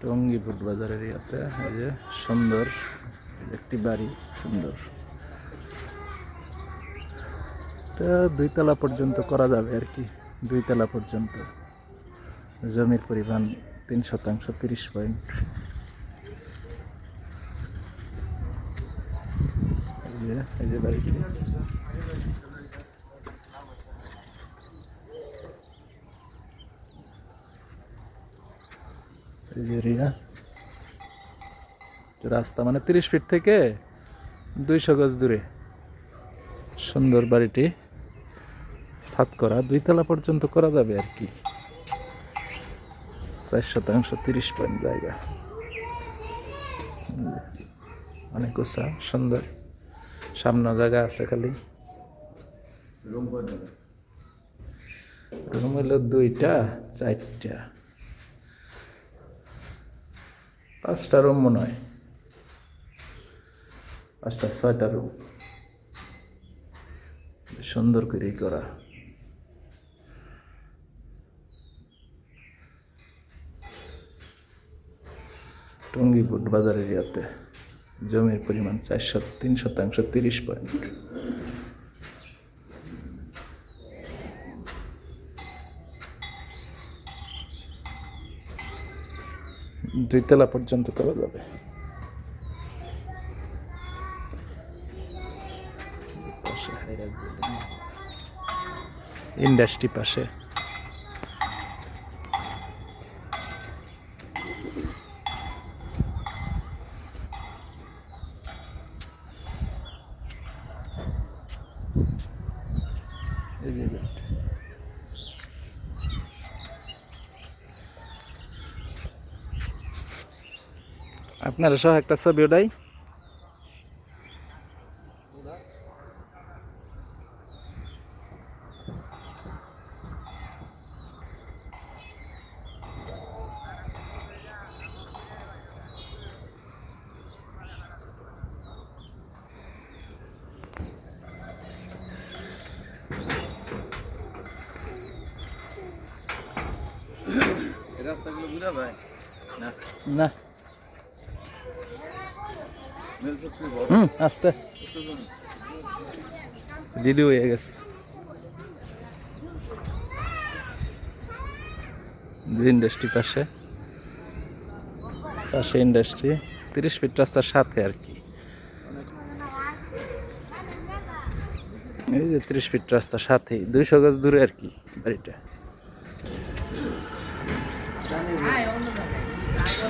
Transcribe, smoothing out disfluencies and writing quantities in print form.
Tongi foot বাজারের ইয়াতে এই যে সুন্দর একটি বাড়ি, সুন্দর। এটা 2 তলা পর্যন্ত করা যাবে আর কি, 2 তলা পর্যন্ত। জমির পরিমাণ 3 শতাংশ 30 পয়েন্ট। এই যে বাড়িটি, রাস্তা মানে 30 ফিট থেকে 200 গজ দূরে। সুন্দর বাড়িটি, ছাদ করা, 2 তলা পর্যন্ত করা যাবে আর কি। 4 শতাংশ 30 পয়েন্ট জায়গা, অনেক উঁচা, সুন্দর। সামনে জায়গা আছে খালি। রুম হইল 2টা 4টা 5টা রুম মনে হয়, 5টা 6টা রুম, সুন্দর করে করা। টঙ্গী ফুট বাজার এরিয়াতে জমির পরিমাণ 3 শতাংশ 30 পয়েন্ট। দুই তলা পর্যন্ত করা যাবে। ইন্ডাস্ট্রি পাশে। আপনারা সহ একটা ছবি ওটাই। রাস্তাগুলো বুঝা যায় না? না, আস্তে দিদি হয়ে গেছে। ইন্ডাস্ট্রি পাশে, পাশে ইন্ডাস্ট্রি, 30 ফিট রাস্তার সাথে আর কি। এই যে 30 ফিট রাস্তার সাথেই 200 গজ দূরে আর কি বাড়িটা।